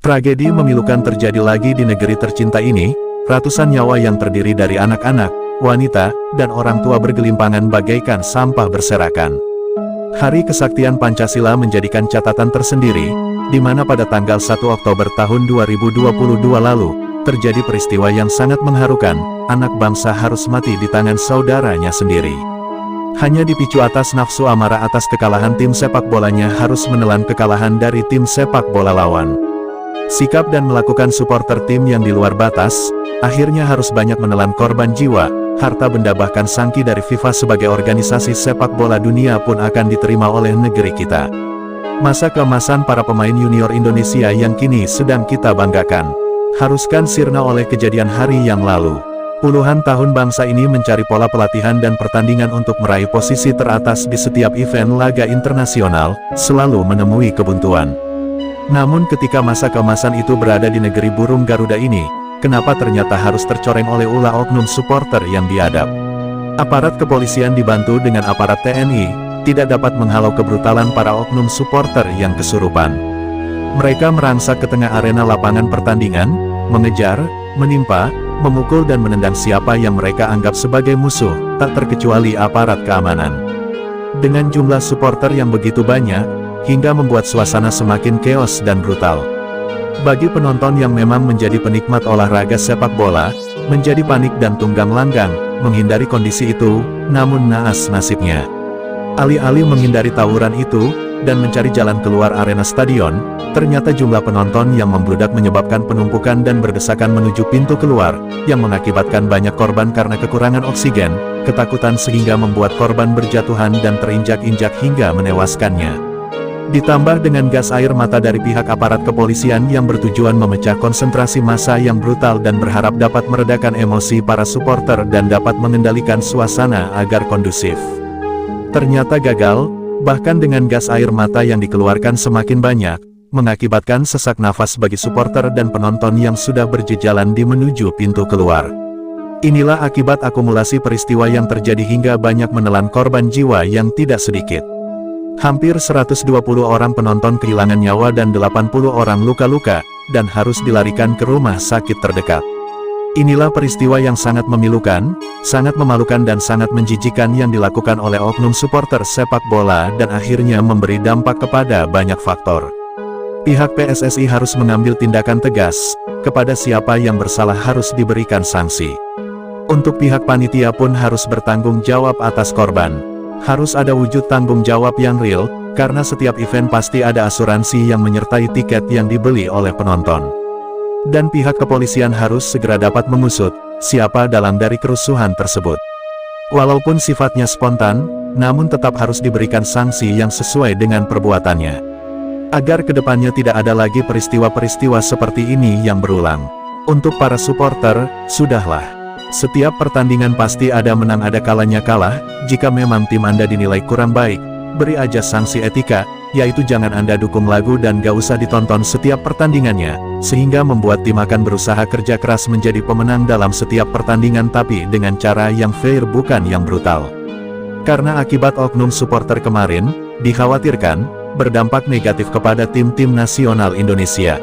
Tragedi memilukan terjadi lagi di negeri tercinta ini. Ratusan nyawa yang terdiri dari anak-anak, wanita, dan orang tua bergelimpangan bagaikan sampah berserakan. Hari Kesaktian Pancasila menjadikan catatan tersendiri, di mana pada tanggal 1 Oktober tahun 2022 lalu, terjadi peristiwa yang sangat mengharukan, anak bangsa harus mati di tangan saudaranya sendiri. Hanya dipicu atas nafsu amarah atas kekalahan tim sepak bolanya harus menelan kekalahan dari tim sepak bola lawan. Sikap dan melakukan supporter tim yang di luar batas, akhirnya harus banyak menelan korban jiwa, harta benda bahkan sangki dari FIFA sebagai organisasi sepak bola dunia pun akan diterima oleh negeri kita. Masa keemasan para pemain junior Indonesia yang kini sedang kita banggakan, haruskan sirna oleh kejadian hari yang lalu. Puluhan tahun bangsa ini mencari pola pelatihan dan pertandingan untuk meraih posisi teratas di setiap event laga internasional, selalu menemui kebuntuan. Namun ketika masa keemasan itu berada di negeri burung Garuda ini, kenapa ternyata harus tercoreng oleh ulah oknum supporter yang biadab? Aparat kepolisian dibantu dengan aparat TNI, tidak dapat menghalau kebrutalan para oknum supporter yang kesurupan. Mereka merangsak ke tengah arena lapangan pertandingan, mengejar, menimpa, memukul dan menendang siapa yang mereka anggap sebagai musuh, tak terkecuali aparat keamanan. Dengan jumlah supporter yang begitu banyak, hingga membuat suasana semakin keos dan brutal. Bagi penonton yang memang menjadi penikmat olahraga sepak bola, menjadi panik dan tunggang langgang, menghindari kondisi itu, namun naas nasibnya. Alih-alih menghindari tawuran itu, dan mencari jalan keluar arena stadion, ternyata jumlah penonton yang membludak menyebabkan penumpukan dan berdesakan menuju pintu keluar, yang mengakibatkan banyak korban karena kekurangan oksigen, ketakutan sehingga membuat korban berjatuhan dan terinjak-injak hingga menewaskannya. Ditambah dengan gas air mata dari pihak aparat kepolisian yang bertujuan memecah konsentrasi massa yang brutal dan berharap dapat meredakan emosi para supporter dan dapat mengendalikan suasana agar kondusif. Ternyata gagal, bahkan dengan gas air mata yang dikeluarkan semakin banyak, mengakibatkan sesak nafas bagi supporter dan penonton yang sudah berjejalan di menuju pintu keluar. Inilah akibat akumulasi peristiwa yang terjadi hingga banyak menelan korban jiwa yang tidak sedikit. Hampir 120 orang penonton kehilangan nyawa dan 80 orang luka-luka, dan harus dilarikan ke rumah sakit terdekat. Inilah peristiwa yang sangat memilukan, sangat memalukan dan sangat menjijikan yang dilakukan oleh oknum supporter sepak bola dan akhirnya memberi dampak kepada banyak faktor. Pihak PSSI harus mengambil tindakan tegas, kepada siapa yang bersalah harus diberikan sanksi. Untuk pihak panitia pun harus bertanggung jawab atas korban. Harus ada wujud tanggung jawab yang real, karena setiap event pasti ada asuransi yang menyertai tiket yang dibeli oleh penonton. Dan pihak kepolisian harus segera dapat mengusut siapa dalang dari kerusuhan tersebut. Walaupun sifatnya spontan, namun tetap harus diberikan sanksi yang sesuai dengan perbuatannya. Agar kedepannya tidak ada lagi peristiwa-peristiwa seperti ini yang berulang. Untuk para supporter, sudahlah. Setiap pertandingan pasti ada menang ada kalahnya kalah. Jika memang tim Anda dinilai kurang baik, beri aja sanksi etika, yaitu jangan Anda dukung lagu dan gak usah ditonton setiap pertandingannya, sehingga membuat tim akan berusaha kerja keras menjadi pemenang dalam setiap pertandingan tapi dengan cara yang fair bukan yang brutal. Karena akibat oknum supporter kemarin, dikhawatirkan, berdampak negatif kepada tim-tim nasional Indonesia.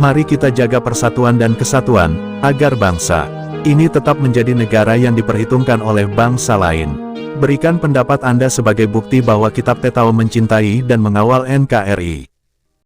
Mari kita jaga persatuan dan kesatuan, agar bangsa ini tetap menjadi negara yang diperhitungkan oleh bangsa lain. Berikan pendapat Anda sebagai bukti bahwa kita tahu mencintai dan mengawal NKRI.